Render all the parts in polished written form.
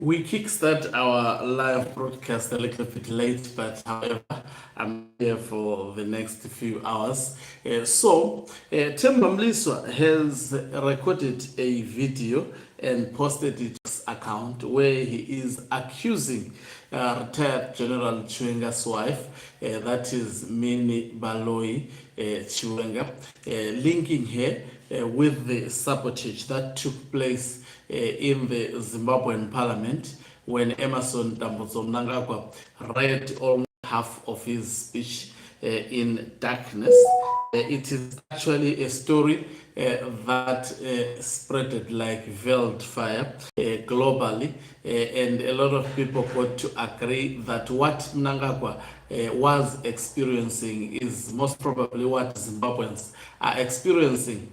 We kickstart our live broadcast a little bit late, but however, I'm here for the next few hours. Temba Mliswa has recorded a video and posted it on his account where he is accusing retired General Chiwenga's wife, that is Minnie Baloyi Chiwenga, linking her with the sabotage that took place in the Zimbabwean parliament when Mnangagwa read almost half of his speech in darkness. It is actually a story that spreaded like wildfire globally, and a lot of people got to agree that what Mnangagwa was experiencing is most probably what Zimbabweans are experiencing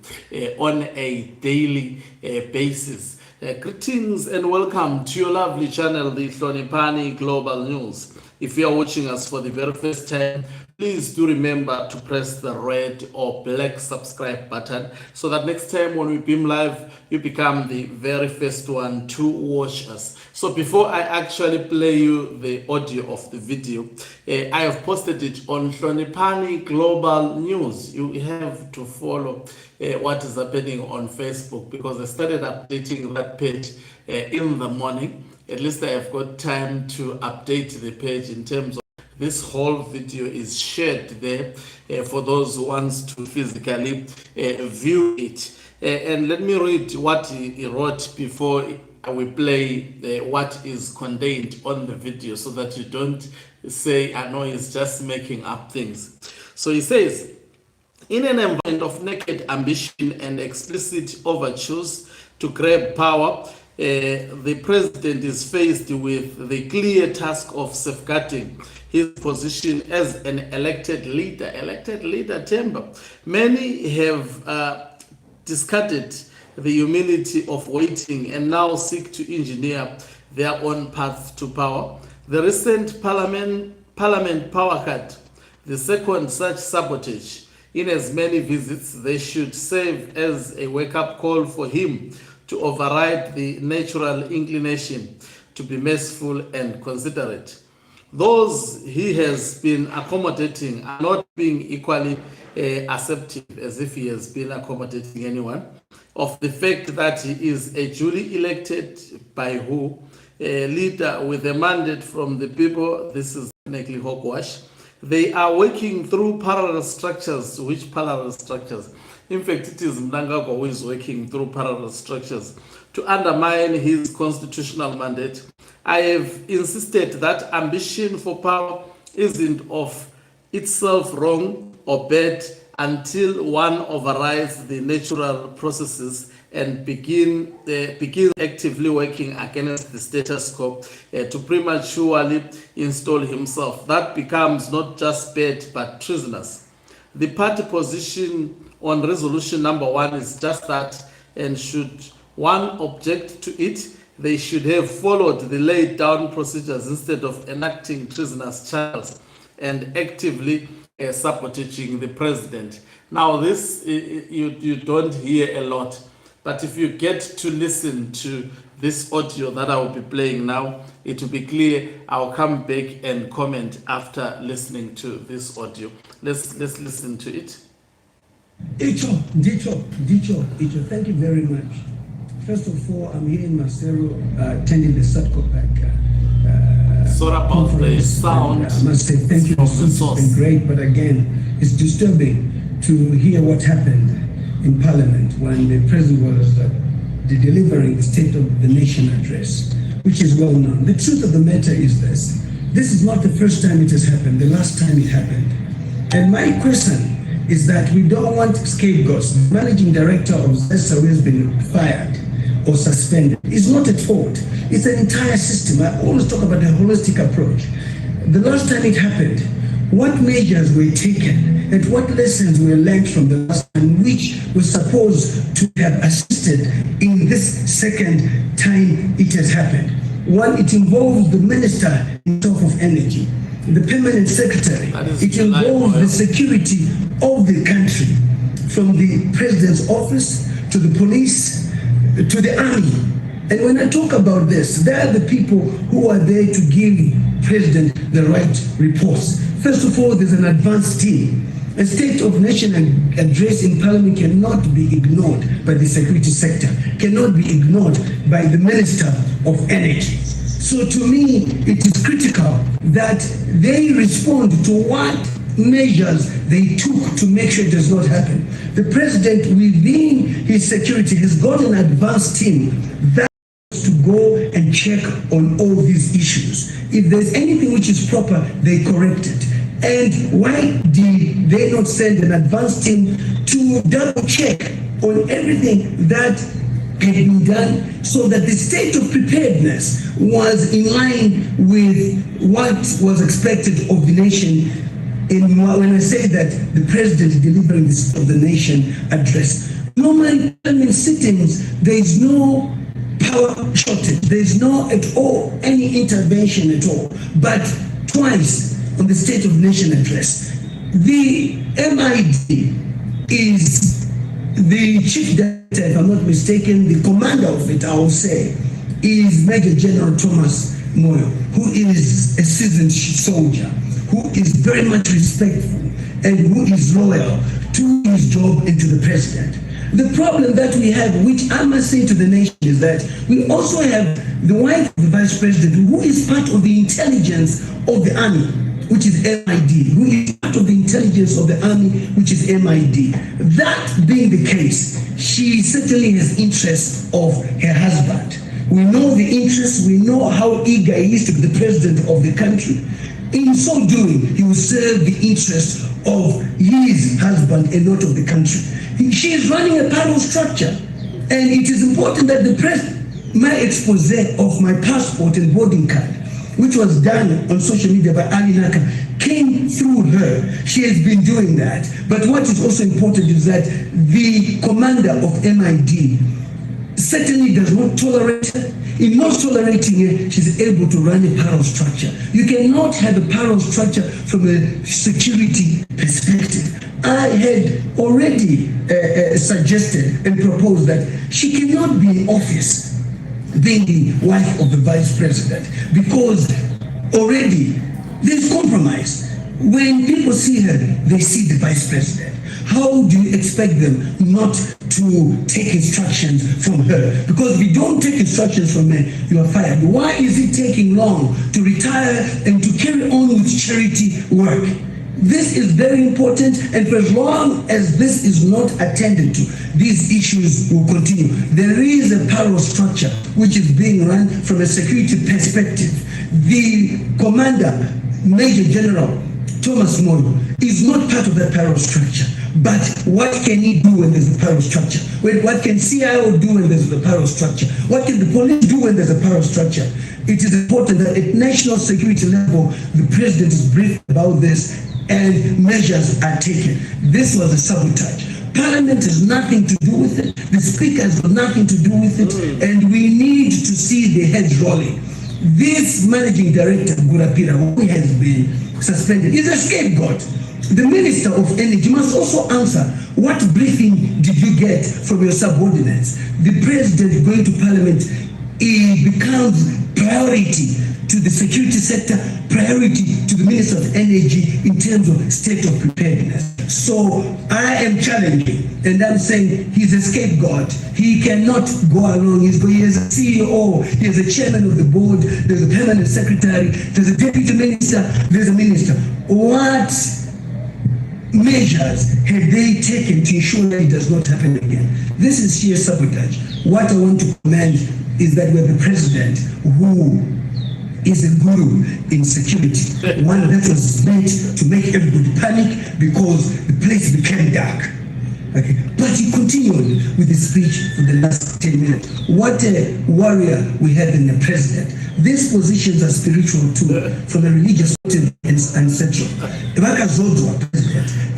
on a daily basis. Greetings and welcome to your lovely channel, the Hlonipani Global News. If you are watching us for the very first time, please do remember to press the red or black subscribe button so that next time when we beam live, you become the very first one to watch us. So before I actually play you the audio of the video, I have posted it on Hlonipani Global News. You have to follow what is happening on Facebook because I started updating that page in the morning. At least I have got time to update the page in terms of this whole video is shared there for those who want to physically view it. And let me read what he wrote before we play what is contained on the video so that you don't say, I know he's just making up things. So he says, in an environment of naked ambition and explicit overtures to grab power, the president is faced with the clear task of safeguarding his position as an elected leader. Temba. Many have discarded the humility of waiting and now seek to engineer their own path to power. The recent parliament power cut, the second such sabotage, in as many visits, they should serve as a wake-up call for him to override the natural inclination to be merciful and considerate. Those he has been accommodating are not being equally acceptive, as if he has been accommodating anyone, of the fact that he is a duly elected by who, a leader with a mandate from the people. This is technically hogwash. They are working through parallel structures. Which parallel structures? In fact, it is Mnangagwa who is working through parallel structures to undermine his constitutional mandate. I have insisted that ambition for power isn't of itself wrong or bad until one overrides the natural processes and begins actively working against the status quo to prematurely install himself. That becomes not just bad but treasonous. The party position on resolution number 1 is just that, and should one object to it, they should have followed the laid down procedures instead of enacting treasonous charges and actively sabotaging the president. Now this you don't hear a lot, but if you get to listen to this audio that I will be playing now, it will be clear. I'll come back and comment after listening to this audio. Let's listen to it. Icho. Thank you very much. First of all, I'm here in Marcelo attending the Satcopac about the sound. I must say thank you. It's been great, but again, it's disturbing to hear what happened in Parliament when the President was delivering the State of the Nation address, which is well known. The truth of the matter is this. This is not the first time it has happened, the last time it happened. And my question is that we don't want scapegoats. The managing director of ZESA who has been fired or suspended is not at fault. It's an entire system. I always talk about a holistic approach. The last time it happened, what measures were taken and what lessons were learned from the last time, which were supposed to have assisted in this second time it has happened? One, it involves the Minister himself of Energy, the Permanent Secretary. It involves the security of the country, from the President's office to the police to the army. And when I talk about this, they're the people who are there to give President the right reports. First of all, there's an advanced team. A State of Nation address in Parliament cannot be ignored by the security sector, cannot be ignored by the Minister of Energy. So to me, it is critical that they respond to what measures they took to make sure it does not happen. The President, within his security, has got an advanced team that to go and check on all these issues. If there's anything which is proper, they correct it. And why did they not send an advanced team to double check on everything that had been done so that the state of preparedness was in line with what was expected of the nation? And when I say that the president is delivering this of the nation address, normally in sittings, there is no power shortage. There's no at all any intervention at all. But twice on the State of Nation address, the MID is the chief director, if I'm not mistaken, the commander of it, I will say, is Major General Thomas Moyo, who is a seasoned soldier, who is very much respectful and who is loyal to his job and to the president. The problem that we have, which I must say to the nation, is that we also have the wife of the vice president, who is part of the intelligence of the army, which is MID, who is part of the intelligence of the army, which is MID. That being the case, she certainly has interests of her husband. We know the interests, we know how eager he is to be the president of the country. In so doing, he will serve the interests of his husband and not of the country. She is running a parallel structure, and it is important that the my expose of my passport and boarding card, which was done on social media by Ali Naka, came through her. She has been doing that. But what is also important is that the commander of MID certainly does not tolerate her. In not tolerating her, she's able to run a parallel structure. You cannot have a parallel structure from a security perspective. I had already suggested and proposed that she cannot be in office being the wife of the vice president, because already there's compromise. When people see her, they see the vice president. How do you expect them not to take instructions from her? Because if you don't take instructions from her, you are fired. Why is it taking long to retire and to carry on with charity work? This is very important, and for as long as this is not attended to, these issues will continue. There is a parallel structure which is being run from a security perspective. The commander, Major General Thomas Moyo, is not part of that parallel structure. But what can he do when there's a parallel structure? What can CIO do when there's a parallel structure? What can the police do when there's a parallel structure? It is important that at national security level, the president is briefed about this and measures are taken. This was a sabotage. Parliament has nothing to do with it. The speaker has got nothing to do with it. And we need to see the heads rolling. This managing director, Gurapira, who has been suspended, is a scapegoat. The Minister of Energy must also answer, what briefing did you get from your subordinates? The president going to Parliament, it becomes priority to the security sector, priority to the Minister of Energy in terms of state of preparedness. So I am challenging, and I'm saying he's a scapegoat. He cannot go along. He is a CEO, he is a chairman of the board, there's a permanent secretary, there's a deputy minister, there's a minister. What measures have they taken to ensure that it does not happen again? This is sheer sabotage. What I want to commend is that we have a president who is a guru in security, one that was meant to make everybody panic because the place became dark. Okay. But he continued with his speech for the last 10 minutes. What a warrior we have in the president. These positions are spiritual too, from a religious motive and central.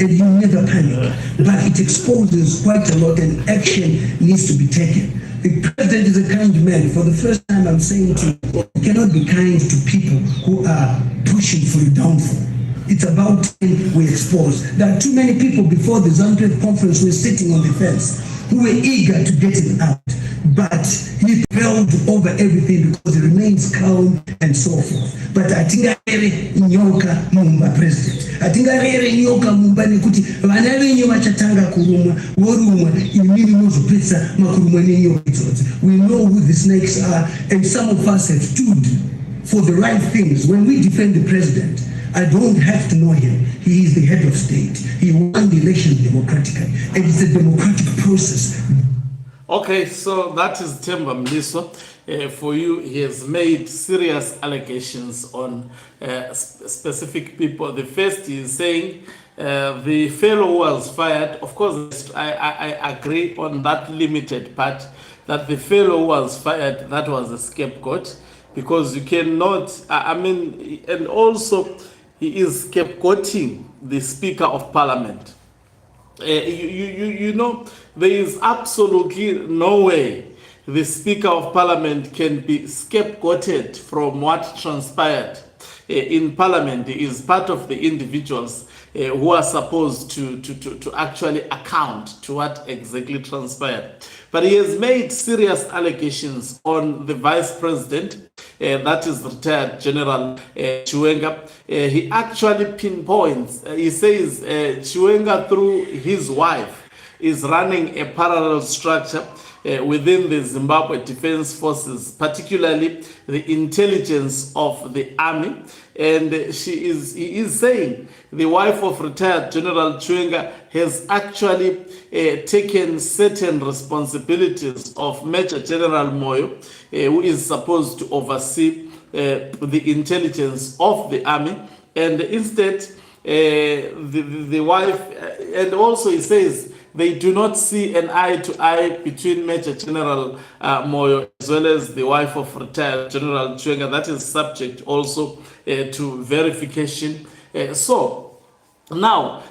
And you never panic, but it exposes quite a lot, and action needs to be taken. The president is a kind man. For the first time, I'm saying to you, you cannot be kind to people who are pushing for your downfall. It's about time we expose. There are too many people before the Zampet conference were sitting on the fence who were eager to get it out. but he prevailed over everything because he remains calm and so forth. But atingarere nyoka mumba president, atingarere nyoka mumba nekuti vana venyu vachatanga kurumwa vorumwa imini mozopedza makurumwa nenyoka idzodzo. We know who the snakes are, and some of us have stood for the right things. When we defend the president, I don't have to know him. He is the head of state. He won the election democratically, and it's a democratic process. Okay, so that is Temba Mliswa. For you, he has made serious allegations on specific people. The first is saying the fellow who was fired. Of course, I agree on that limited part, that the fellow who was fired, that was a scapegoat, because you cannot, and also he is scapegoating the Speaker of Parliament. You know, there is absolutely no way the Speaker of Parliament can be scapegoated from what transpired in Parliament. He is part of the individuals who are supposed to actually account to what exactly transpired. But he has made serious allegations on the Vice President, that is retired General Chiwenga. He actually pinpoints, he says Chiwenga, through his wife, is running a parallel structure within the Zimbabwe Defense Forces, particularly the intelligence of the army. And he is saying the wife of retired General Chiwenga has actually taken certain responsibilities of Major General Moyo, who is supposed to oversee the intelligence of the army. And instead, the wife, and also he says, they do not see an eye to eye between Major General Moyo as well as the wife of retired General Chiwenga. That is subject also to verification. So now,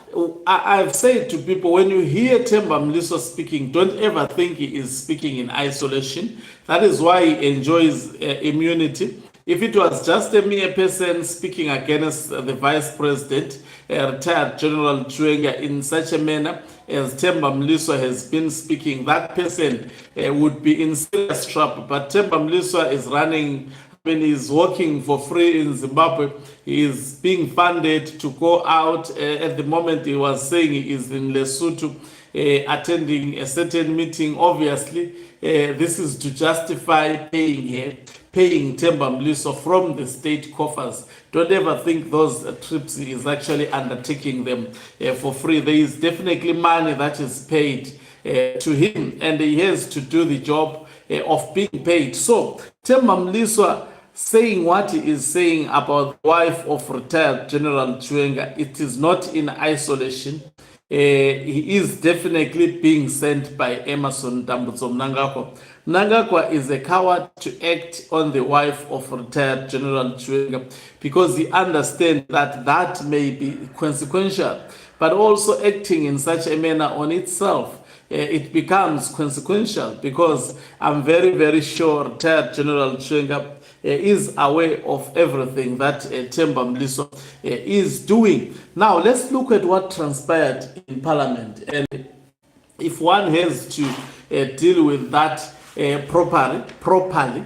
I've said to people, when you hear Temba Mliswa speaking, don't ever think he is speaking in isolation. That is why he enjoys immunity. If it was just a mere person speaking against the Vice President, retired General Chiwenga, in such a manner as Temba Mliswa has been speaking, that person would be in serious trouble. But Temba Mliswa is running, he's working for free in Zimbabwe. He is being funded to go out. At the moment, he was saying he is in Lesotho attending a certain meeting. Obviously, this is to justify paying Temba Mliswa from the state coffers. Don't ever think those trips he is actually undertaking them for free. There is definitely money that is paid to him, and he has to do the job of being paid. So Temba Mliswa saying what he is saying about the wife of retired General Chiwenga, it is not in isolation. He is definitely being sent by Emerson Mnangagwa. Mnangagwa is a coward to act on the wife of retired General Chiwenga because he understands that that may be consequential, but also acting in such a manner on itself, it becomes consequential, because I'm very, very sure retired General Chiwenga is aware of everything that Temba Mliswa is doing. Now, let's look at what transpired in Parliament. And if one has to deal with that properly,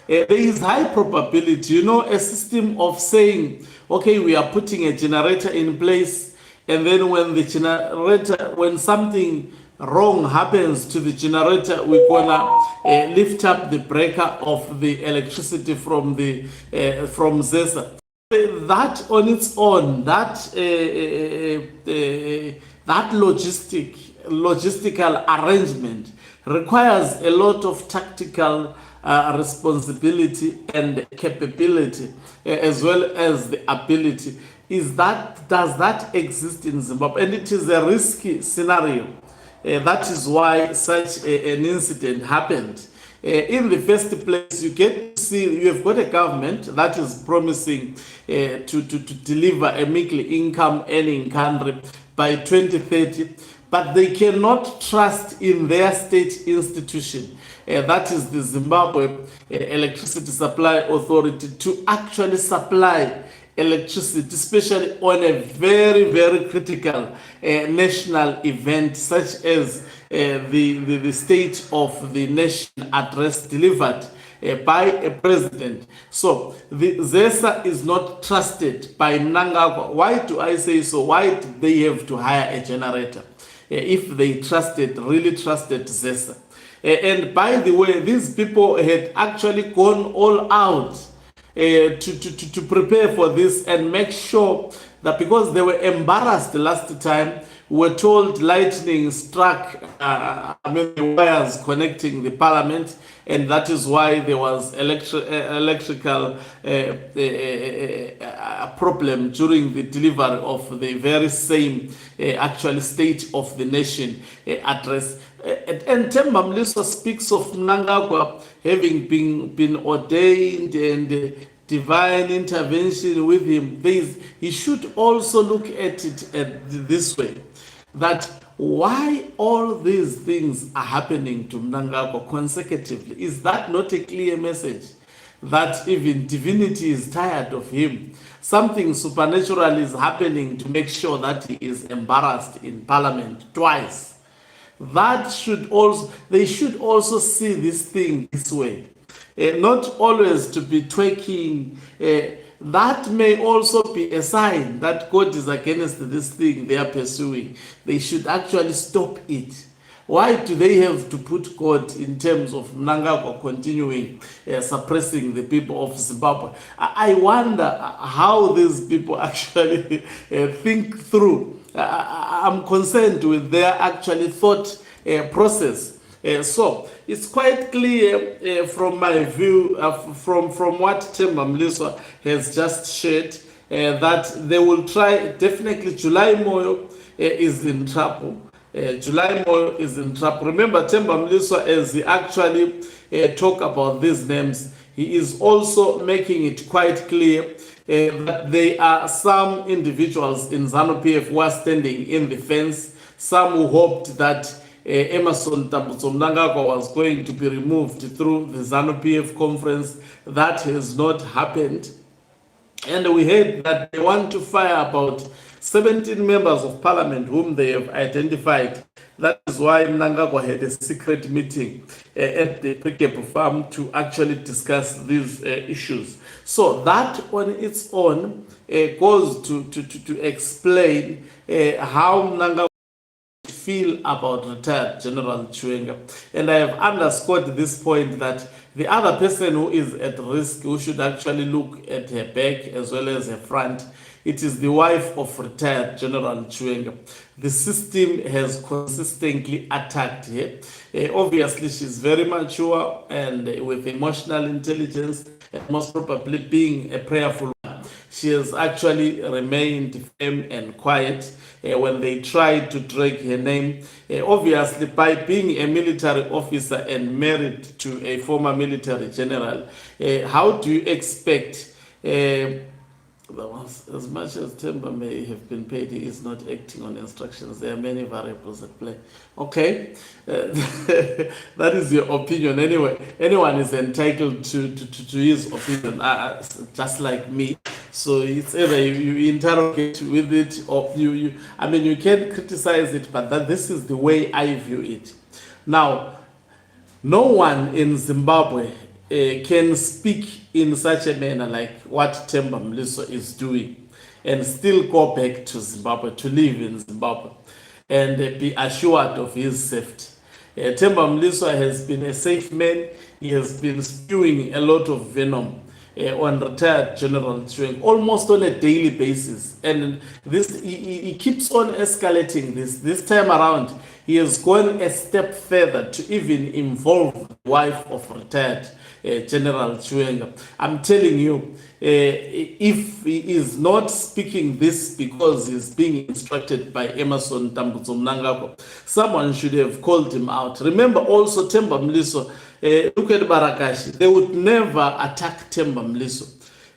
there is high probability, a system of saying, okay, we are putting a generator in place, and then when something wrong happens to the generator, we're gonna lift up the breaker of the electricity from ZESA. That on its own, that logistical arrangement requires a lot of tactical responsibility and capability, as well as the ability. Does that exist in Zimbabwe? And it is a risky scenario. That is why such an incident happened. In the first place, you have got a government that is promising to deliver a meager income earning country by 2030, but they cannot trust in their state institution, that is the Zimbabwe Electricity Supply Authority, to actually supply electricity, especially on a very, very critical national event such as the State of the Nation address delivered by a president. So the ZESA is not trusted by Mnangagwa. Why do I say so? Why did they have to hire a generator if they really trusted ZESA? And by the way, these people had actually gone all out to prepare for this and make sure that, because they were embarrassed last time, were told lightning struck the wires connecting the parliament, and that is why there was electrical problem during the delivery of the very same actual State of the Nation address. And Temba Mliswa speaks of Mnangagwa having been ordained and divine intervention with him. He should also look at it this way, that why all these things are happening to Mnangagwa consecutively. Is that not a clear message that even divinity is tired of him? Something supernatural is happening to make sure that he is embarrassed in parliament twice. They should also see this thing this way. Not always to be twerking. That may also be a sign that God is against this thing they are pursuing. They should actually stop it. Why do they have to put God in terms of Mnangagwa continuing suppressing the people of Zimbabwe? I wonder how these people actually think through. I'm concerned with their actually thought process. So it's quite clear from my view, from what Temba Mliswa has just shared, that they will try. Definitely, July Moyo is in trouble. July Moyo is in trouble. Remember, Temba Mliswa, as he actually talk about these names, he is also making it quite clear that there are some individuals in ZANU-PF who are standing in the fence. Some who hoped that Emmerson Mnangagwa was going to be removed through the ZANU-PF conference. That has not happened. And we heard that they want to fire about 17 members of parliament whom they have identified. That is why Mnangagwa had a secret meeting at the Pikepo farm to actually discuss these issues. So that on its own goes to explain how Mnangagwa feel about retired General Chiwenga. And I have underscored this point that the other person who is at risk, who should actually look at her back as well as her front, it is the wife of retired General Chiwenga. The system has consistently attacked her. Obviously, she's very mature and with emotional intelligence, and most probably being a prayerful one. She has actually remained firm and quiet when they tried to drag her name. Obviously, by being a military officer and married to a former military general, how do you expect, as much as Temba may have been paid, he is not acting on instructions. There are many variables at play. Okay, that is your opinion. Anyway, anyone is entitled to his opinion, just like me. So it's either you interrogate with it, or you can criticize it, but this is the way I view it. Now, no one in Zimbabwe can speak in such a manner like what Temba Mliswa is doing and still go back to Zimbabwe, to live in Zimbabwe, and be assured of his safety. Temba Mliswa has been a safe man. He has been spewing a lot of venom on retired General Chiwenga almost on a daily basis, and this he keeps on escalating this time around. He has gone a step further to even involve the wife of retired General Chiwenga. I'm telling you, if he is not speaking this because he's being instructed by Emmerson Mnangagwa, someone should have called him out. Remember also Temba Mliswa, look at Barakashi, they would never attack Temba Mliswa.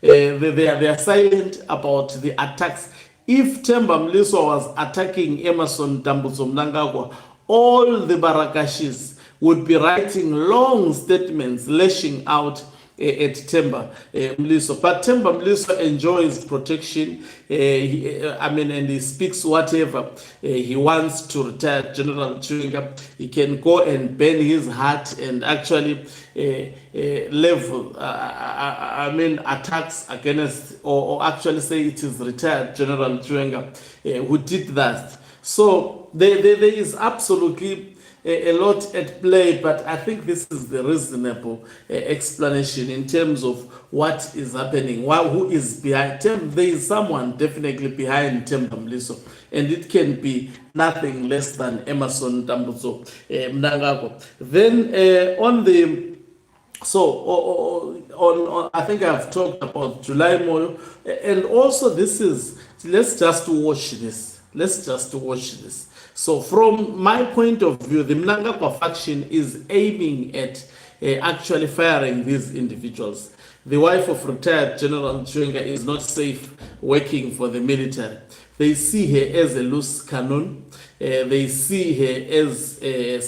They are silent about the attacks. If Temba Mliswa was attacking Emmerson Mnangagwa, all the Barakashis would be writing long statements lashing out at Temba Mliswa. But Temba Mliswa enjoys protection. And he speaks whatever he wants to retired General Chiwenga. He can go and bend his heart and actually level, attacks against, or actually say it is retired General Chiwenga who did that. So there is absolutely a lot at play, but I think this is the reasonable explanation in terms of what is happening, who is behind. There is someone definitely behind Temba Mliswa, and it can be nothing less than Emerson Tambuzo Mnangagwa. Then on the I think I've talked about July Moyo, and also let's just watch this. So from my point of view, the Mnangagwa faction is aiming at actually firing these individuals. The wife of retired General Chiwenga is not safe working for the military. They see her as a loose cannon. They see her as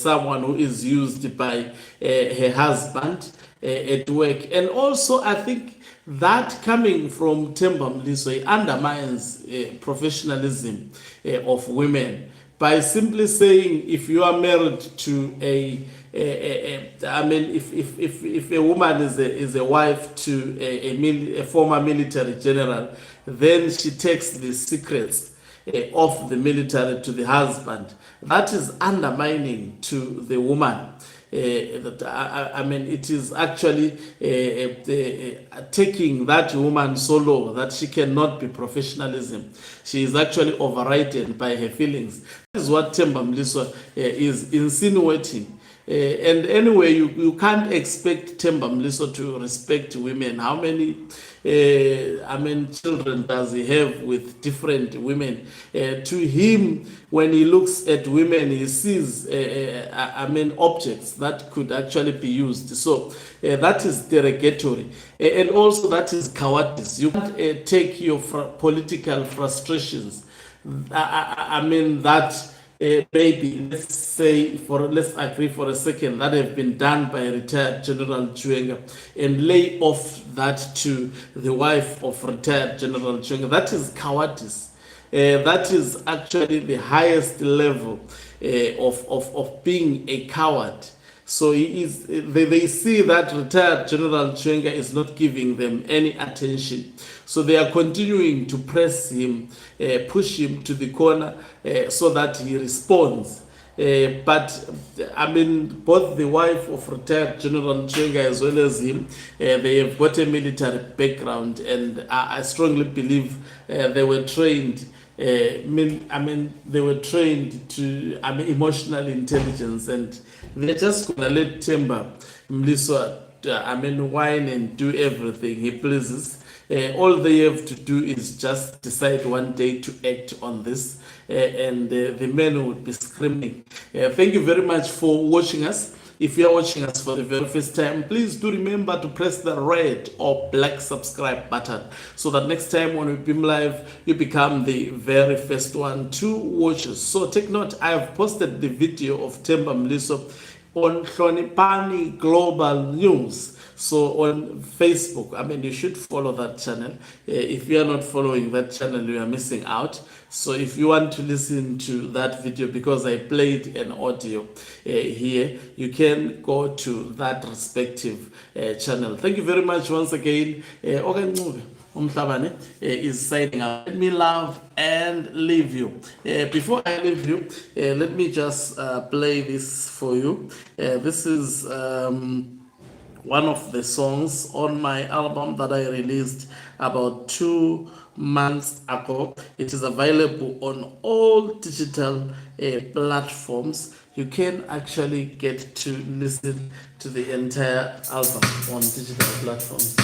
someone who is used by her husband at work. And also, I think that coming from Temba Mliswa undermines professionalism of women by simply saying, if you are married to if a woman is a wife to a former military general, then she takes the secrets of the military to the husband. That is undermining to the woman. It is actually taking that woman so low that she cannot be professionalism. She is actually overridden by her feelings. That is what Temba Mliswa is insinuating. And anyway, you can't expect Temba Mliswa to respect women. How many children does he have with different women? To him, when he looks at women, he sees objects that could actually be used. So that is derogatory, and also that is cowardice. You can't take your political frustrations. Maybe let's agree for a second that have been done by retired General Chiwenga and lay off that to the wife of retired General Chiwenga. That is cowardice. That is actually the highest level of being a coward. So they see that retired General Chiwenga is not giving them any attention. So they are continuing to press him, push him to the corner so that he responds. But both the wife of retired General Chiwenga as well as him, they have got a military background, and I strongly believe they were trained. They were trained to emotional intelligence, and they're just gonna let Temba Mliswa whine and do everything he pleases. All they have to do is just decide one day to act on this, and the men would be screaming. Thank you very much for watching us. If you are watching us for the very first time, please do remember to press the red or black subscribe button so that next time when we beam live, you become the very first one to watch us. So take note, I have posted the video of Temba Mliswa on Hlonipani Global News. So on Facebook, you should follow that channel. If you are not following that channel, you are missing out. So if you want to listen to that video, because I played an audio here, you can go to that respective channel. Thank you very much once again. Umhlabane is signing out. Let me love and leave you. Before I leave you, let me just play this for you. This is one of the songs on my album that I released about 2 months ago. It is available on all digital platforms. You can actually get to listen to the entire album on digital platforms.